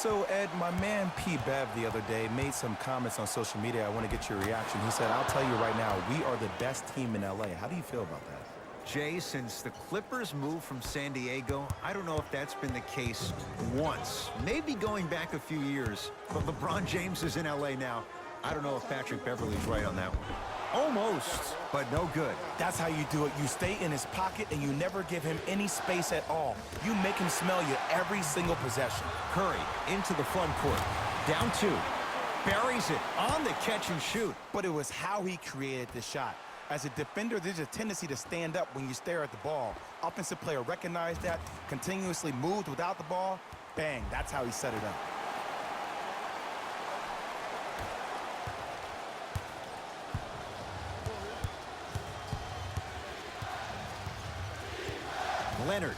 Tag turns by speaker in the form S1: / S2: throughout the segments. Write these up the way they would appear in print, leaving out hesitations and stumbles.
S1: So, Ed, my man P. Bev the other day made some comments on social media. I want to get your reaction. He said, I'll tell you right now, we are the best team in L.A. How do you feel about that?
S2: Jay, since the Clippers moved from San Diego, I don't know if that's been the case once. Maybe going back a few years. But LeBron James is in L.A. now. I don't know if Patrick Beverley's right on that one. Almost, but no good.
S1: That's how you do it. You stay in his pocket, and you never give him any space at all. You make him smell you every single possession.
S2: Curry into the front court. Down 2. Buries it on the catch and shoot.
S1: But it was how he created the shot. As a defender, there's a tendency to stand up when you stare at the ball. Offensive player recognized that, continuously moved without the ball. Bang, that's how he set it up.
S2: Leonard,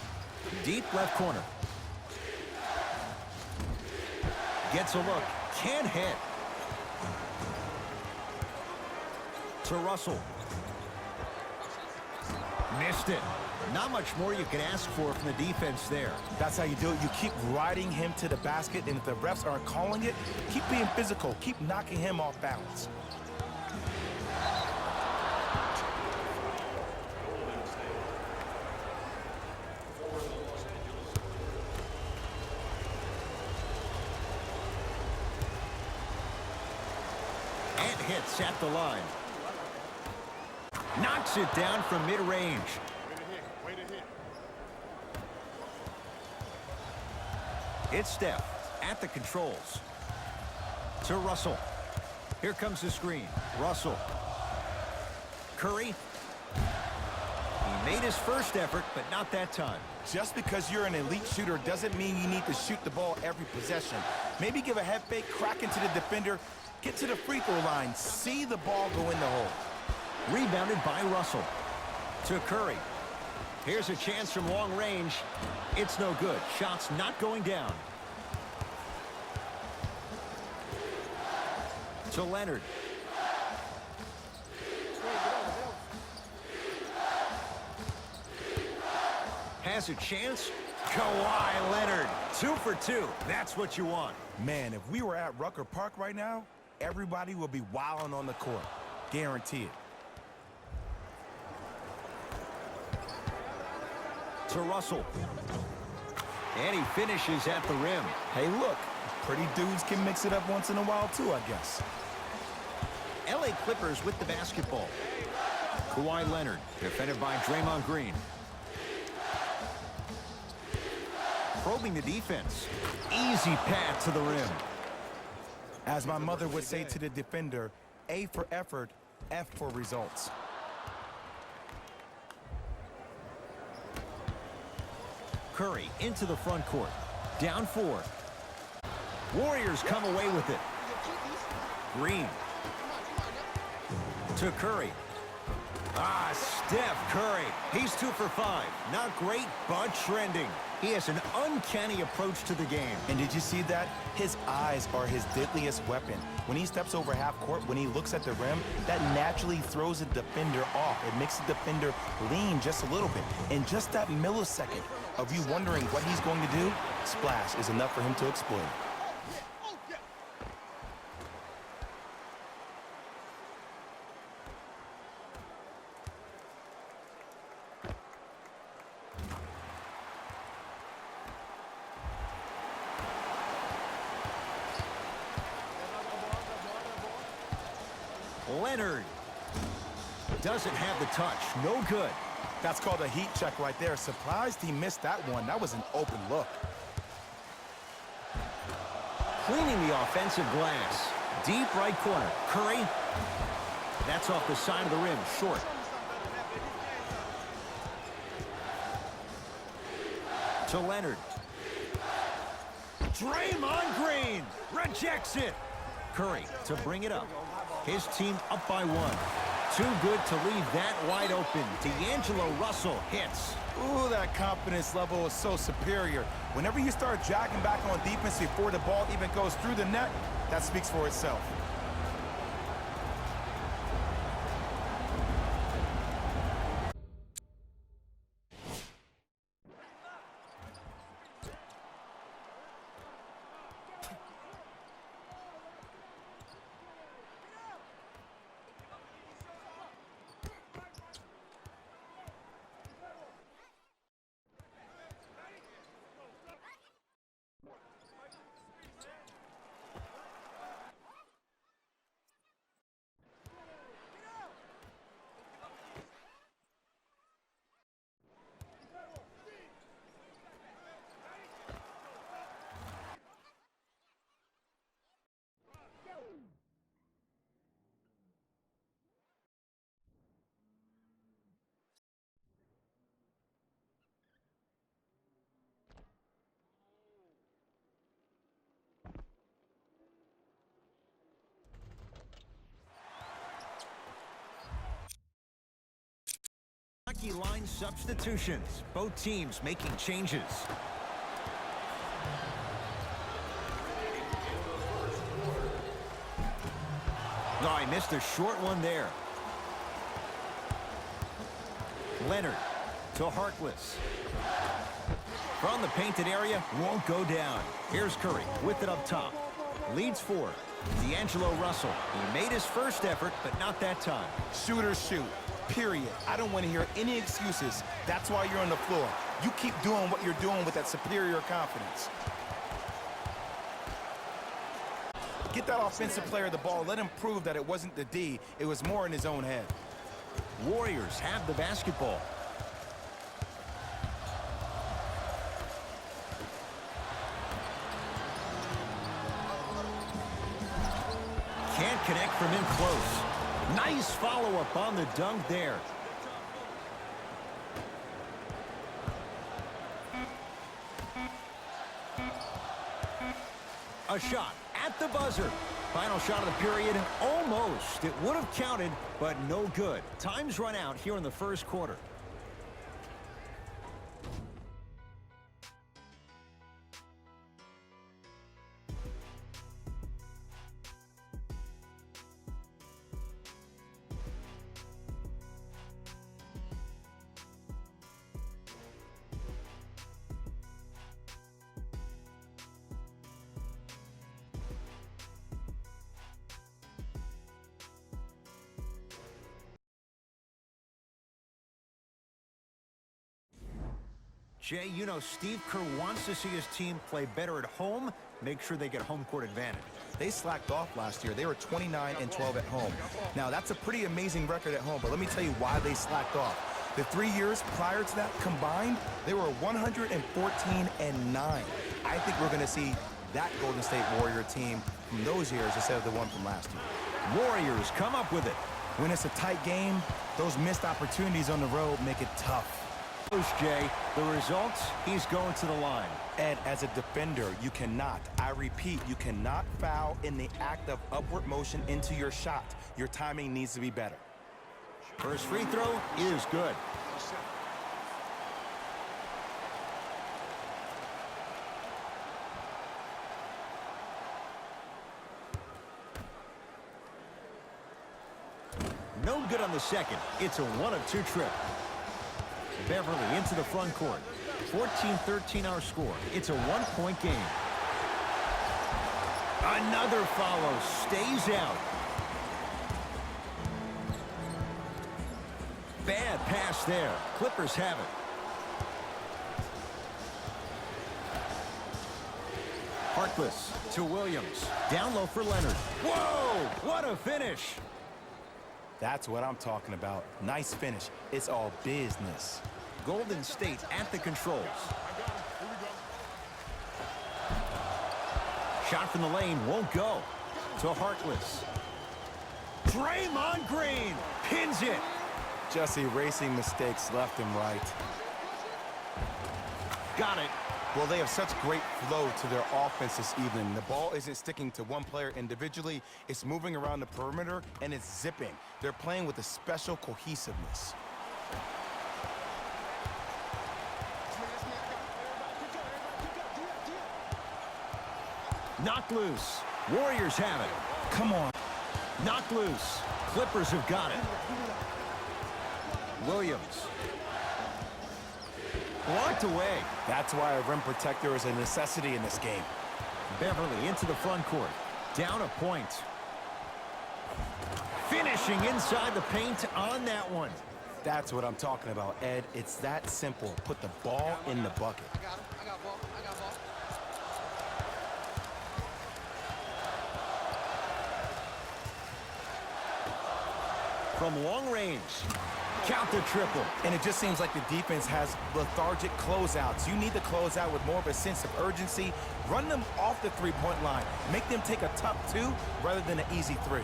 S2: deep left corner. Gets a look, can't hit. To Russell. Missed it. Not much more you can ask for from the defense there.
S1: That's how you do it. You keep riding him to the basket, and if the refs aren't calling it, keep being physical. Keep knocking him off balance.
S2: And hits at the line. Knocks it down from mid-range. It's Steph at the controls. To Russell. Here comes the screen. Russell. Curry. He made his first effort, but not that time.
S1: Just because you're an elite shooter doesn't mean you need to shoot the ball every possession. Maybe give a head fake, crack into the defender, get to the free throw line, see the ball go in the hole.
S2: Rebounded by Russell. To Curry. Here's a chance from long range. It's no good. Shots not going down. To Leonard. Has a chance. Kawhi Leonard. 2 for 2. That's what you want.
S1: Man, if we were at Rucker Park right now, everybody would be wilding on the court. Guarantee it.
S2: To Russell. And he finishes at the rim.
S1: Hey, look, pretty dudes can mix it up once in a while too, I guess.
S2: LA Clippers with the basketball. Kawhi Leonard, defended by Draymond Green. Probing the defense. Easy path to the rim.
S1: As my mother would say to the defender, A for effort, F for results.
S2: Curry into the front court. Down 4. Warriors come away with it. Green. To Curry. Steph Curry. He's 2 for 5. Not great, but trending. He has an uncanny approach to the game.
S1: And did you see that? His eyes are his deadliest weapon. When he steps over half court, when he looks at the rim, that naturally throws the defender off. It makes the defender lean just a little bit. And just that millisecond of you wondering what he's going to do, splash is enough for him to exploit.
S2: Leonard doesn't have the touch. No good.
S1: That's called a heat check right there. Surprised he missed that one. That was an open look.
S2: Cleaning the offensive glass. Deep right corner. Curry. That's off the side of the rim. Short. To Leonard. Draymond Green rejects it. Curry to bring it up. His team up by 1. Too good to leave that wide open. D'Angelo Russell hits.
S1: Ooh, that confidence level is so superior. Whenever you start jogging back on defense before the ball even goes through the net, that speaks for itself.
S2: rookie line substitutions. Both teams making changes. Oh, he missed a short one there. Leonard to Harkless. From the painted area, won't go down. Here's Curry with it up top. Leads 4. D'Angelo Russell. He made his first effort, but not that time.
S1: Shooters shoot, period. I don't want to hear any excuses. That's why you're on the floor. You keep doing what you're doing with that superior confidence. Get that offensive player the ball. Let him prove that it wasn't the D. It was more in his own head.
S2: Warriors have the basketball. Can't connect from in close. Nice follow-up on the dunk there. A shot at the buzzer. Final shot of the period, almost. It would have counted, but no good. Time's run out here in the first quarter. Jay, you know Steve Kerr wants to see his team play better at home, make sure they get home court advantage.
S1: They slacked off last year. They were 29-12 at home. Now, that's a pretty amazing record at home, but let me tell you why they slacked off. The 3 years prior to that combined, they were 114-9. I think we're going to see that Golden State Warrior team from those years instead of the one from last year.
S2: Warriors come up with it.
S1: When it's a tight game, those missed opportunities on the road make it tough.
S2: Jay, the results, he's going to the line.
S1: Ed, as a defender, you cannot, I repeat, you cannot foul in the act of upward motion into your shot. Your timing needs to be better.
S2: First free throw is good. No good on the second. It's a 1-of-2 trip. Beverly into the front court. 14-13 our score. It's a 1-point game. Another follow. Stays out. Bad pass there. Clippers have it. Harkless to Williams. Down low for Leonard. Whoa! What a finish!
S1: That's what I'm talking about. Nice finish. It's all business.
S2: Golden State at the controls. Shot from the lane won't go. To Harkless. Draymond Green pins it.
S1: Just erasing mistakes left and right.
S2: Got it.
S1: Well, they have such great flow to their offense this evening. The ball isn't sticking to one player individually. It's moving around the perimeter, and it's zipping. They're playing with a special cohesiveness.
S2: Knocked loose. Warriors have it.
S1: Come on.
S2: Knocked loose. Clippers have got it. Williams. Blocked away.
S1: That's why a rim protector is a necessity in this game.
S2: Beverly into the front court. Down a point. Finishing inside the paint on that one.
S1: That's what I'm talking about, Ed. It's that simple. Put the ball in the bucket.
S3: I got ball.
S2: From long range. Count the triple.
S1: And it just seems like the defense has lethargic closeouts. You need to close out with more of a sense of urgency. Run them off the three-point line. Make them take a tough 2 rather than an easy 3.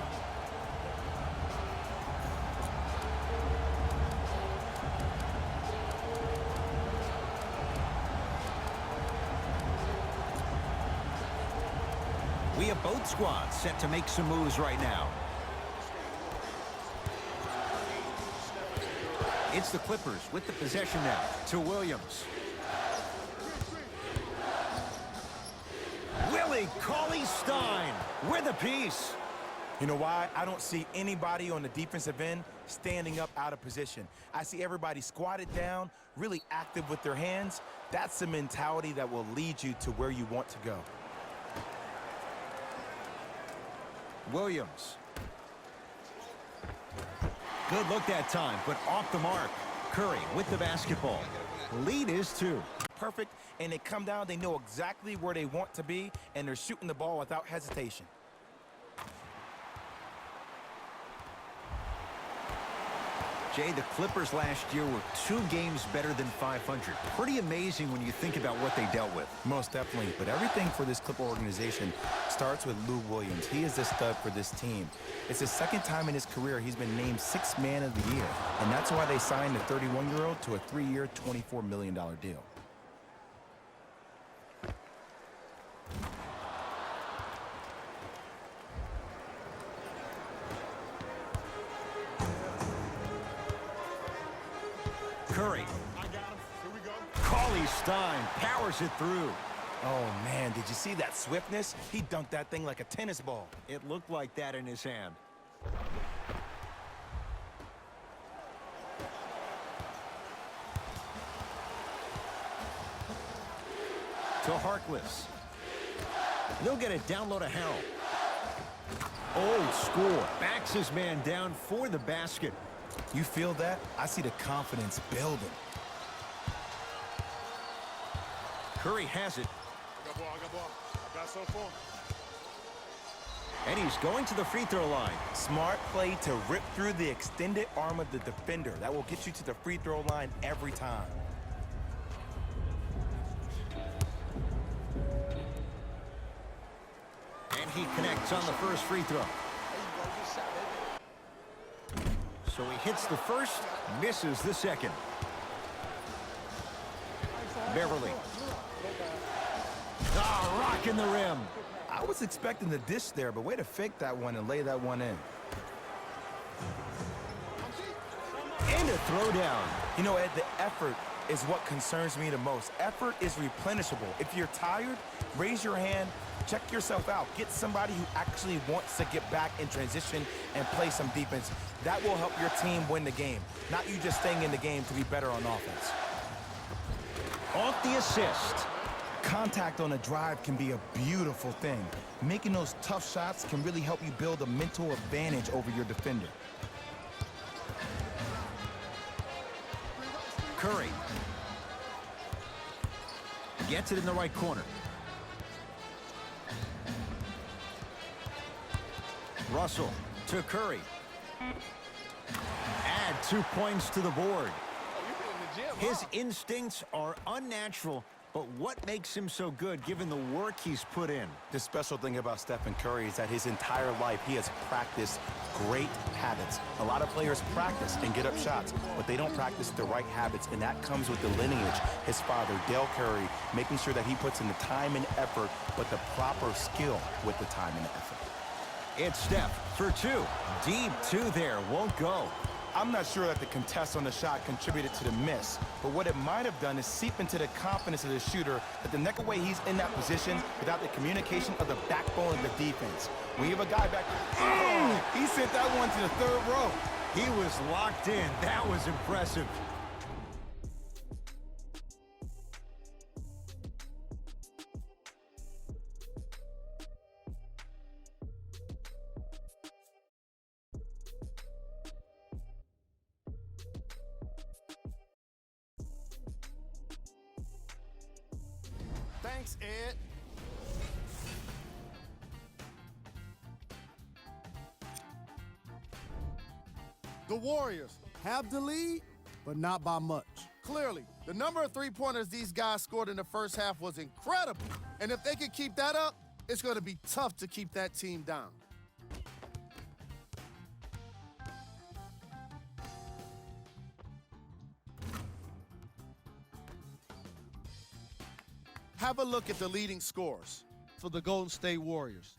S2: We have both squads set to make some moves right now. It's the Clippers with the possession now to Williams. Willie Cauley-Stein with a piece.
S1: You know why? I don't see anybody on the defensive end standing up out of position. I see everybody squatted down, really active with their hands. That's the mentality that will lead you to where you want to go.
S2: Williams. Good look that time, but off the mark. Curry with the basketball. Lead is 2.
S1: Perfect, and they come down, they know exactly where they want to be, and they're shooting the ball without hesitation.
S2: Jay, the Clippers last year were 2 games better than 500. Pretty amazing when you think about what they dealt with.
S1: Most definitely, but everything for this Clipper organization starts with Lou Williams. He is the stud for this team. It's the second time in his career he's been named 6th Man of the Year, and that's why they signed the 31-year-old to a 3-year, $24 million deal.
S2: Curry. Cauley-Stein powers it through.
S1: Oh, man, did you see that swiftness? He dunked that thing like a tennis ball.
S2: It looked like that in his hand. To Harkless. They'll get it down low to Harrell. Old school. Backs his man down for the basket.
S1: You feel that? I see the confidence building.
S2: Curry has it.
S3: I got some for him.
S2: And he's going to the free throw line.
S1: Smart play to rip through the extended arm of the defender. That will get you to the free throw line every time.
S2: And he connects on the first free throw. So he hits the first, misses the second. Beverly. Ah, rocking the rim.
S1: I was expecting the dish there, but way to fake that one and lay that one in.
S2: And a throwdown.
S1: You know, Ed, the effort is what concerns me the most. Effort is replenishable. If you're tired, raise your hand, check yourself out. Get somebody who actually wants to get back in transition and play some defense. That will help your team win the game, not you just staying in the game to be better on offense.
S2: Off the assist.
S1: Contact on a drive can be a beautiful thing. Making those tough shots can really help you build a mental advantage over your defender.
S2: Curry. Gets it in the right corner. Russell to Curry. Add 2 points to the board. His instincts are unnatural, but what makes him so good given the work he's put in?
S1: The special thing about Stephen Curry is that his entire life he has practiced great habits. A lot of players practice and get up shots, but they don't practice the right habits, and that comes with the lineage. His father, Dale Curry, making sure that he puts in the time and effort, but the proper skill with the time and effort.
S2: It's Steph for 2. Deep 2 there, won't go.
S1: I'm not sure that the contest on the shot contributed to the miss, but what it might have done is seep into the confidence of the shooter that the next way he's in that position without the communication of the backbone of the defense. When you have a guy back, he sent that one to the third row.
S2: He was locked in. That was impressive.
S3: Thanks, Ed. The Warriors have the lead, but not by much. Clearly, the number of three-pointers these guys scored in the first half was incredible. And if they can keep that up, it's going to be tough to keep that team down. Have a look at the leading scorers for the Golden State Warriors.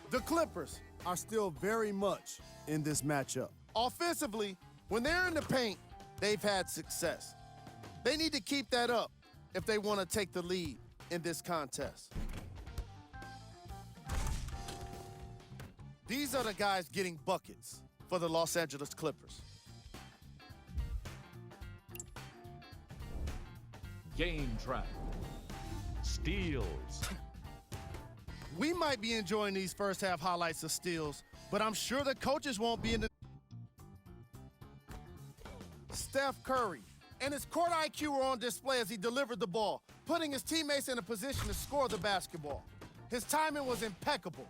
S3: The Clippers are still very much in this matchup. Offensively, when they're in the paint, they've had success. They need to keep that up if they want to take the lead in this contest. These are the guys getting buckets for the Los Angeles Clippers.
S4: Game track. Steals.
S3: We might be enjoying these first half highlights of steals, but I'm sure the coaches won't be in the... Steph Curry and his court IQ were on display as he delivered the ball, putting his teammates in a position to score the basketball. His timing was impeccable.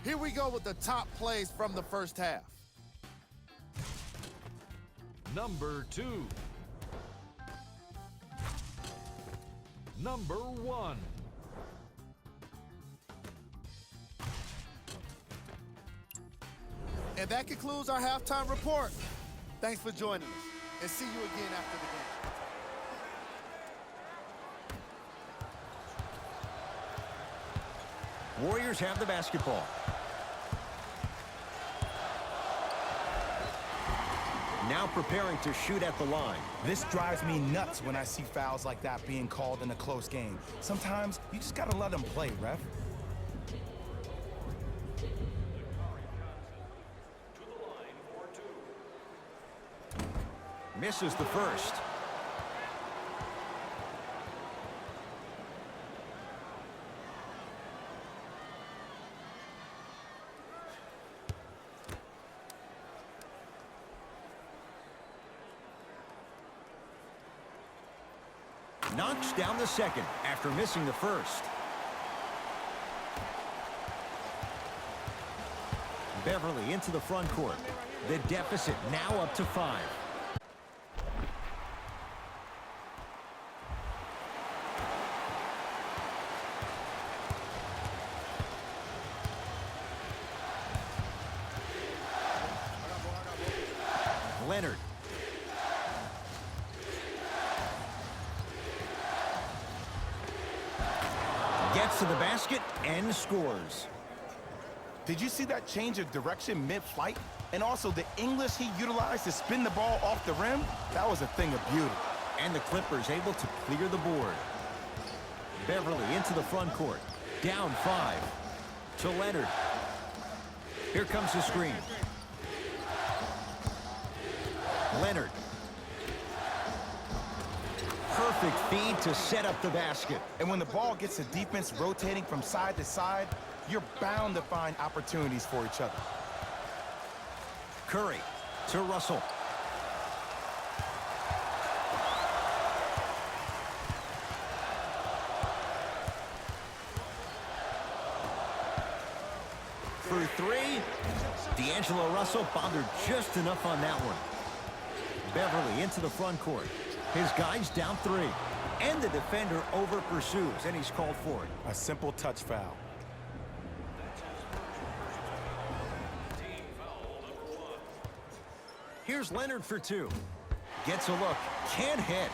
S3: Here we go with the top plays from the first half.
S4: Number 2. Number 1.
S3: And that concludes our halftime report. Thanks for joining us, and see you again after the game.
S2: Warriors have the basketball. Now preparing to shoot at the line.
S1: This drives me nuts when I see fouls like that being called in a close game. Sometimes you just gotta let them play, ref.
S2: Misses the first. Knocks down the second after missing the first. Beverly into the front court. The deficit now up to 5. Leonard. Gets to the basket and scores.
S1: Did you see that change of direction mid-flight? And also the English he utilized to spin the ball off the rim? That was a thing of beauty.
S2: And the Clippers able to clear the board. Beverly into the front court. Down 5 to Leonard. Here comes the screen. Leonard. Perfect feed to set up the basket.
S1: And when the ball gets the defense rotating from side to side, you're bound to find opportunities for each other.
S2: Curry to Russell. For 3, D'Angelo Russell bothered just enough on that one. Beverly into the front court. His guys down 3. And the defender over pursues, and he's called for it.
S1: A simple touch foul.
S2: Here's Leonard for 2. Gets a look. Can't hit.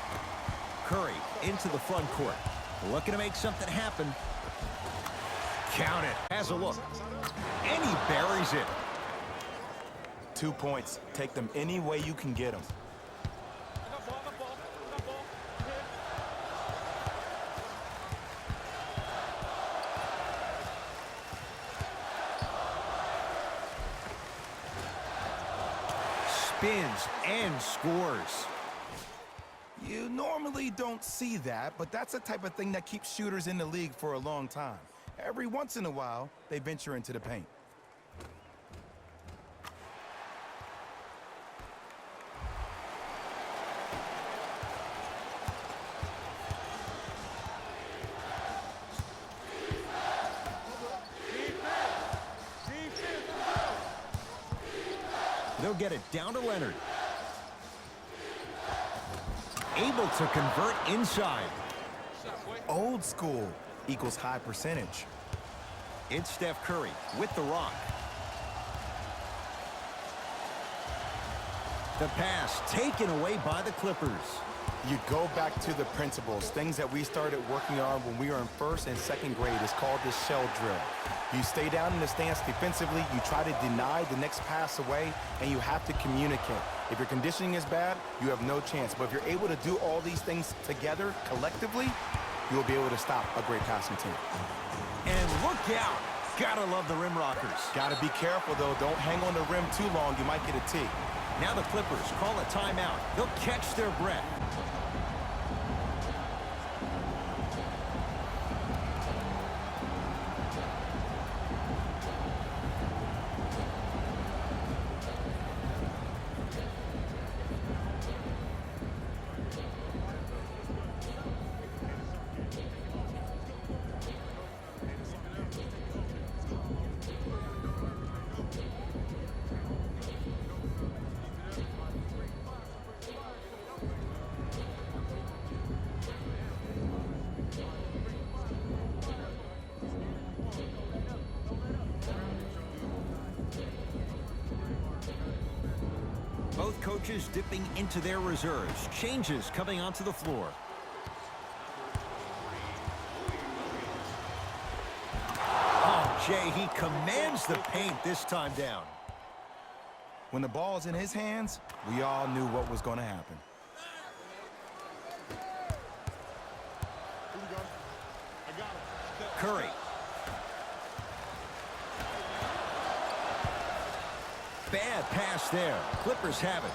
S2: Curry into the front court. Looking to make something happen. Count it. Has a look. And he buries it.
S1: 2 points. Take them any way you can get them.
S2: Spins and scores.
S1: You normally don't see that, but that's the type of thing that keeps shooters in the league for a long time. Every once in a while, they venture into the paint.
S2: They'll get it down to Leonard. Able to convert inside.
S1: Old school equals high percentage.
S2: It's Steph Curry with the rock. The pass taken away by the Clippers.
S1: You go back to the principles, things that we started working on when we were in first and second grade. It's called the shell drill. You stay down in the stance defensively, you try to deny the next pass away, and you have to communicate. If your conditioning is bad, you have no chance. But if you're able to do all these things together, collectively, you will be able to stop a great passing team.
S2: And look out. Gotta love the rim rockers.
S1: Gotta be careful, though. Don't hang on the rim too long. You might get a tee.
S2: Now the Clippers call a timeout. They'll catch their breath. Both coaches dipping into their reserves. Changes coming onto the floor. Oh, Jay, he commands the paint this time down.
S1: When the ball's in his hands, we all knew what was going to happen.
S2: Curry. Bad pass there. Clippers have it.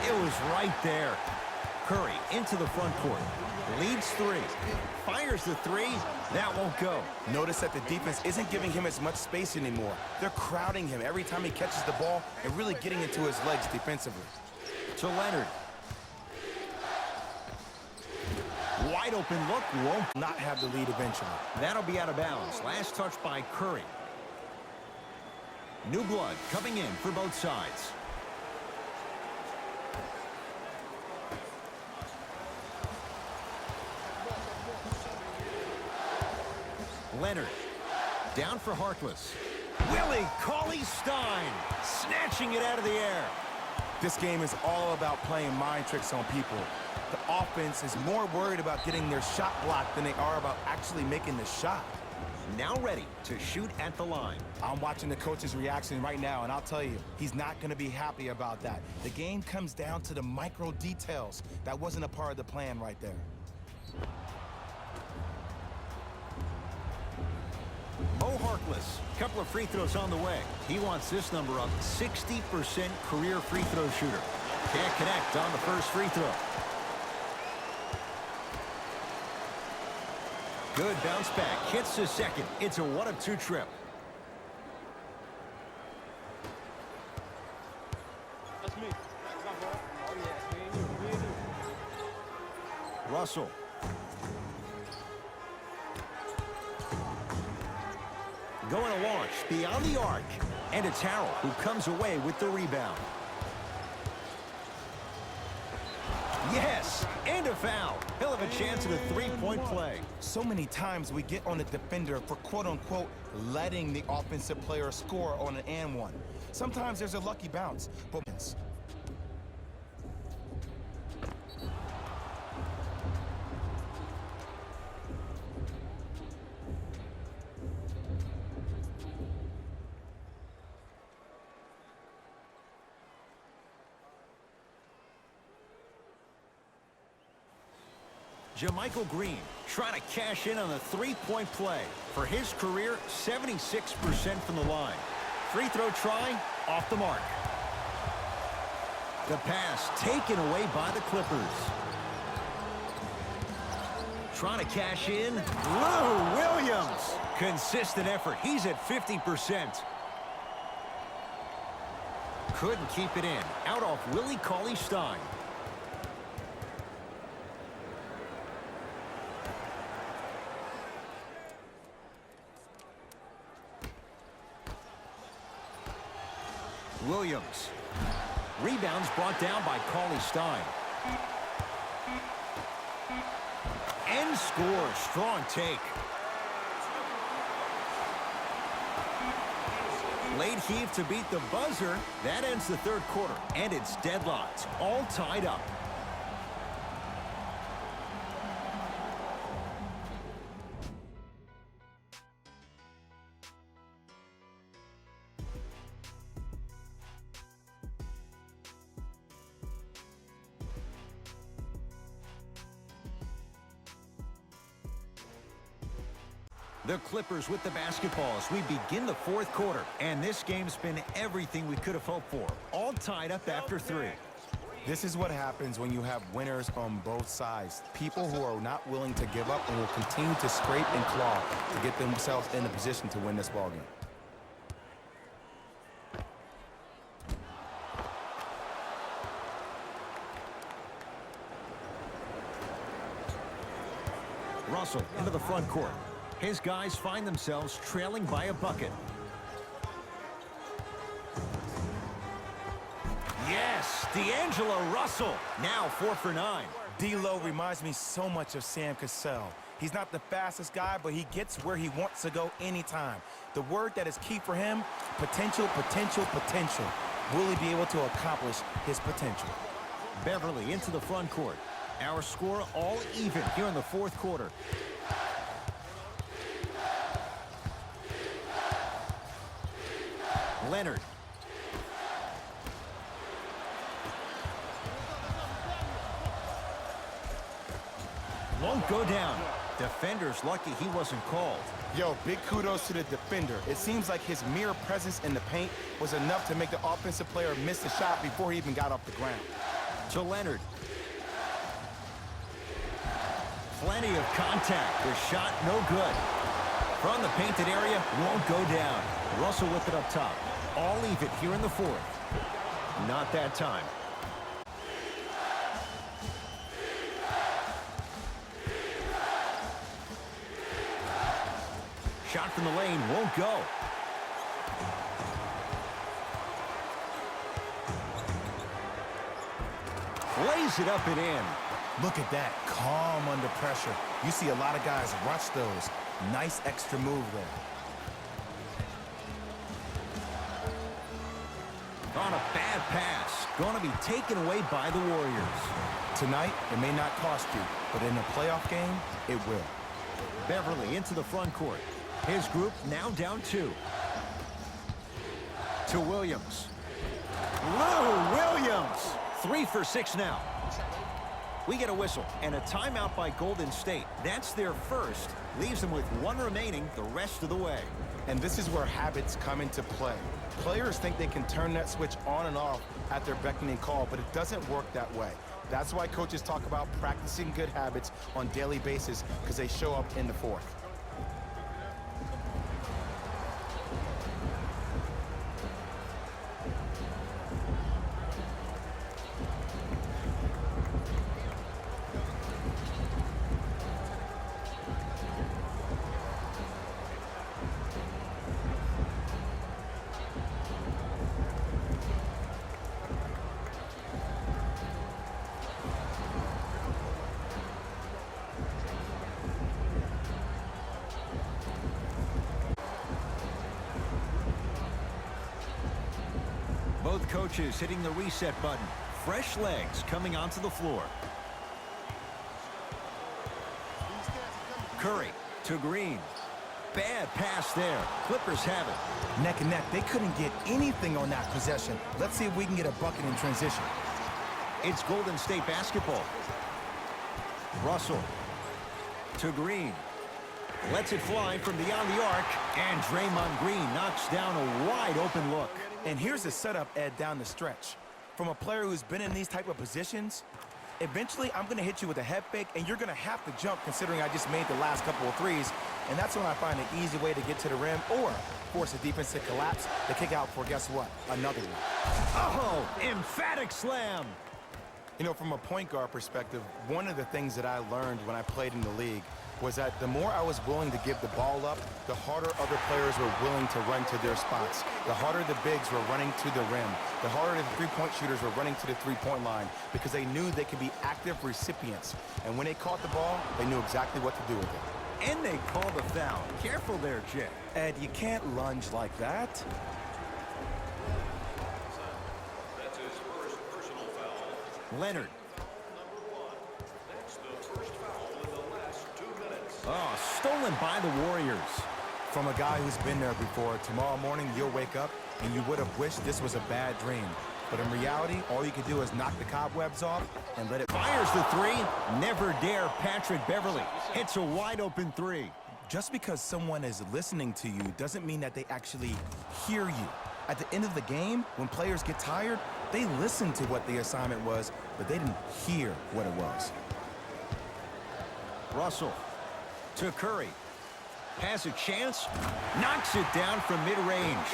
S2: It was right there. Curry into the front court. Leads three. Fires the three. That won't go.
S1: Notice that the defense isn't giving him as much space anymore. They're crowding him every time he catches the ball and really getting into his legs defensively.
S2: To Leonard. Wide open look. Won't
S1: Not have the lead eventually.
S2: That'll be out of bounds. Last touch by Curry. New blood coming in for both sides. Leonard. Down for Harkless. Willie Cauley-Stein snatching it out of the air.
S1: This game is all about playing mind tricks on people. The offense is more worried about getting their shot blocked than they are about actually making the shot.
S2: Now ready to shoot at the line.
S1: I'm watching the coach's reaction right now, and I'll tell you, he's not going to be happy about that. The game comes down to the micro details. That wasn't a part of the plan right there.
S2: Mo Harkless, couple of free throws on the way. He wants this number up, 60% career free throw shooter. Can't connect on the first free throw. Good bounce back, hits the second. It's a 1-of-2 trip.
S5: That's me. Oh, yeah, man.
S2: Russell. Going to launch beyond the arc. And it's Harrell who comes away with the rebound. Yes, and a foul. He'll have a chance at a three-point play.
S1: So many times we get on the defender for quote-unquote letting the offensive player score on an and one. Sometimes there's a lucky bounce, but
S2: JaMychal Green trying to cash in on a three-point play. For his career, 76% from the line. Free throw try, off the mark. The pass taken away by the Clippers. Trying to cash in. Lou Williams. Consistent effort. He's at 50%. Couldn't keep it in. Out off Willie Cauley-Stein. Williams. Rebounds brought down by Cauley-Stein. And scores. Strong take. Late heave to beat the buzzer. That ends the third quarter, and it's deadlocked, all tied up. The Clippers with the basketball as we begin the fourth quarter. And this game's been everything we could have hoped for. All tied up after 3.
S1: This is what happens when you have winners on both sides. People who are not willing to give up and will continue to scrape and claw to get themselves in a position to win this ballgame.
S2: Russell into the front court. His guys find themselves trailing by a bucket. Yes, D'Angelo Russell, now 4 for 9.
S1: D'Lo reminds me so much of Sam Cassell. He's not the fastest guy, but he gets where he wants to go anytime. The word that is key for him, potential, potential, potential. Will he be able to accomplish his potential?
S2: Beverly into the front court. Our score all even here in the fourth quarter. Leonard. Won't go down. Defender's lucky he wasn't called.
S1: Yo, big kudos to the defender. It seems like his mere presence in the paint was enough to make the offensive player miss the shot before he even got off the ground.
S2: To Leonard. Plenty of contact. The shot no good. From the painted area, won't go down. Russell with it up top. All even here in the fourth. Not that time. Shot from the lane won't go. Lays it up and in.
S1: Look at that, calm under pressure. You see a lot of guys rush those. Nice extra move there.
S2: On a bad pass. Going to be taken away by the Warriors.
S1: Tonight, it may not cost you, but in a playoff game, it will.
S2: Beverly into the front court. His group now down 2. To Williams. Lou Williams. 3 for 6 now. We get a whistle and a timeout by Golden State. That's their first. Leaves them with 1 remaining the rest of the way.
S1: And this is where habits come into play. Players think they can turn that switch on and off at their beckoning call, but it doesn't work that way. That's why coaches talk about practicing good habits on a daily basis, because they show up in the fourth.
S2: Both coaches hitting the reset button. Fresh legs coming onto the floor. Curry to Green. Bad pass there. Clippers have it.
S1: Neck and neck, they couldn't get anything on that possession. Let's see if we can get a bucket in transition.
S2: It's Golden State basketball. Russell to Green. Lets it fly from beyond the arc. And Draymond Green knocks down a wide open look.
S1: And here's the setup, Ed, down the stretch. From a player who's been in these type of positions, eventually I'm going to hit you with a head fake, and you're going to have to jump considering I just made the last couple of threes. And that's when I find an easy way to get to the rim or force a defense to collapse to kick out for, guess what, another one.
S2: Oh, emphatic slam.
S1: You know, from a point guard perspective, one of the things that I learned when I played in the league was that the more I was willing to give the ball up, the harder other players were willing to run to their spots. The harder the bigs were running to the rim. The harder the three-point shooters were running to the three-point line because they knew they could be active recipients. And when they caught the ball, they knew exactly what to do with it.
S2: And they call the foul. Careful there, Jay.
S1: Ed, you can't lunge like that.
S2: Leonard. Oh, stolen by the Warriors.
S1: From a guy who's been there before, tomorrow morning you'll wake up and you would have wished this was a bad dream. But in reality, all you can do is knock the cobwebs off and let it...
S2: Fires the three. Never dare Patrick Beverley. Hits a wide open three.
S1: Just because someone is listening to you doesn't mean that they actually hear you. At the end of the game, when players get tired, they listen to what the assignment was, but they didn't hear what it was.
S2: Russell to Curry. Has a chance. Knocks it down from mid-range.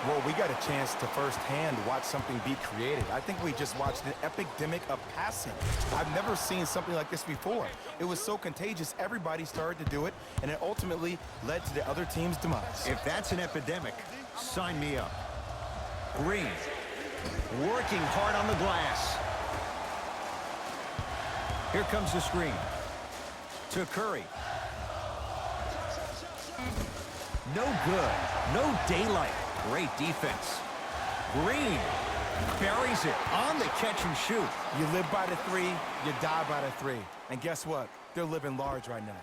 S1: Well, we got a chance to firsthand watch something be created. I think we just watched an epidemic of passing. I've never seen something like this before. It was so contagious, everybody started to do it, and it ultimately led to the other team's demise.
S2: If that's an epidemic, sign me up. Green, working hard on the glass. Here comes the screen. To Curry. No good. No daylight. Great defense. Green buries it on the catch and shoot.
S1: You live by the three, you die by the three. And guess what? They're living large right now.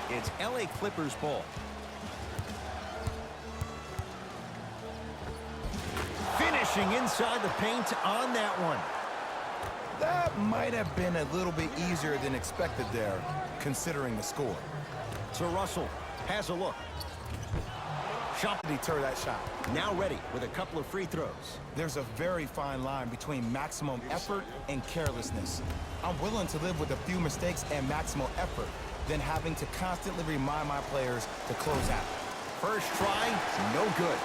S2: It's LA Clippers ball. Finishing inside the paint on that one.
S1: That might have been a little bit easier than expected there, considering the score.
S2: To Russell. Has a look.
S1: Shot to deter that shot.
S2: Now ready with a couple of free throws.
S1: There's a very fine line between maximum effort and carelessness. I'm willing to live with a few mistakes and maximal effort than having to constantly remind my players to close out.
S2: First try, no good.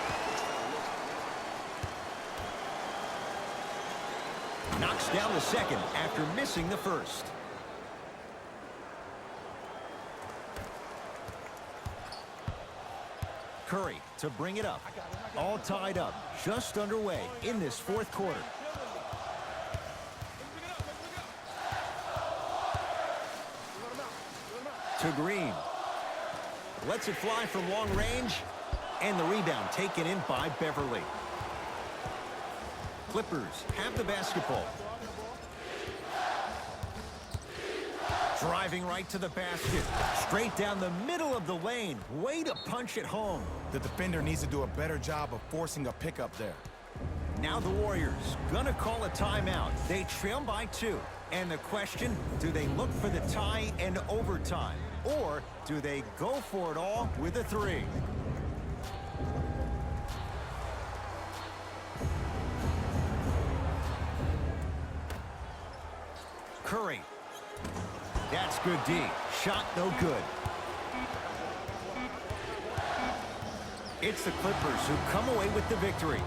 S2: Knocks down the second after missing the first. Curry to bring it up. All tied up, just underway in this fourth quarter. To Green. Lets it fly from long range. And the rebound taken in by Beverley. Clippers have the basketball. Driving right to the basket. Straight down the middle of the lane. Way to punch it home.
S1: The defender needs to do a better job of forcing a pickup there.
S2: Now the Warriors gonna call a timeout. They trail by 2. And the question, do they look for the tie and overtime? Or do they go for it all with a 3? Curry. That's good D. Shot no good. It's the Clippers who come away with the victory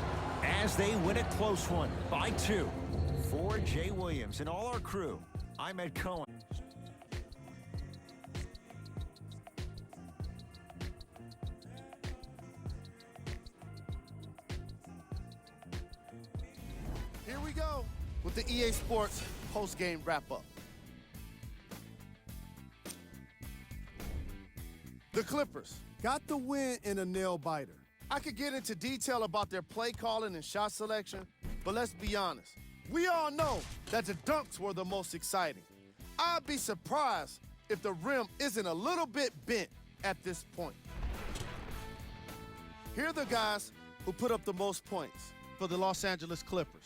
S2: as they win a close one by 2. For Jay Williams and all our crew, I'm Ed Cohen.
S3: Here we go with the EA Sports post-game wrap-up. The Clippers got the win in a nail-biter. I could get into detail about their play calling and shot selection, but let's be honest. We all know that the dunks were the most exciting. I'd be surprised if the rim isn't a little bit bent at this point. Here are the guys who put up the most points for the Los Angeles Clippers.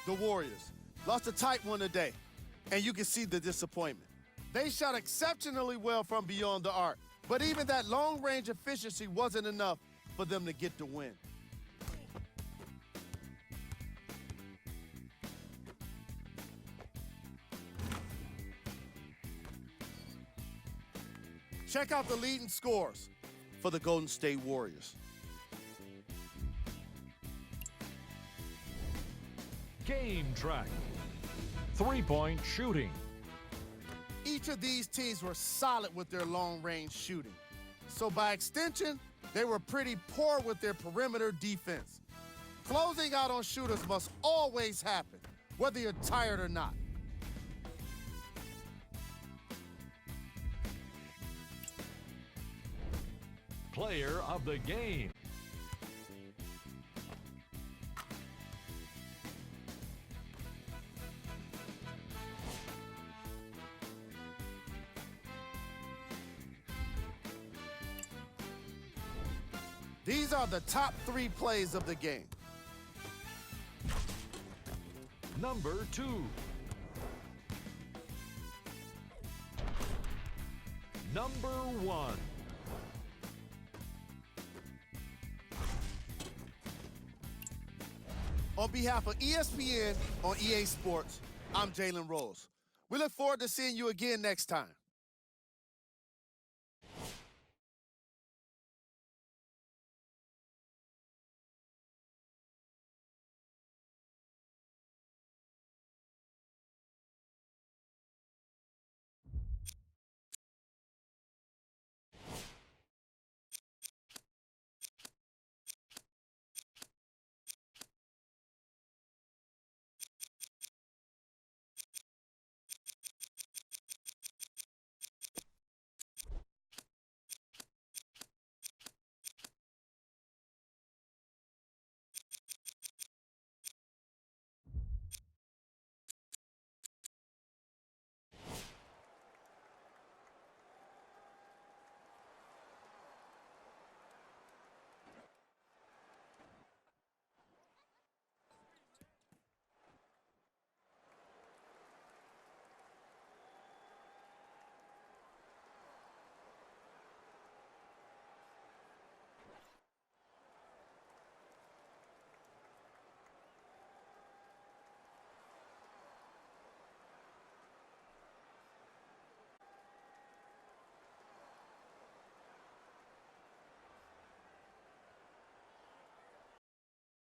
S3: The Warriors lost a tight one today, and you can see the disappointment. They shot exceptionally well from beyond the arc, but even that long-range efficiency wasn't enough for them to get the win. Check out the leading scores for the Golden State Warriors.
S4: Game track. 3-point shooting.
S3: Each of these teams were solid with their long-range shooting. So by extension, they were pretty poor with their perimeter defense. Closing out on shooters must always happen, whether you're tired or not.
S4: Player of the game.
S3: These are the top 3 plays of the game.
S4: Number 2. Number 1.
S3: On behalf of ESPN on EA Sports, I'm Jalen Rose. We look forward to seeing you again next time.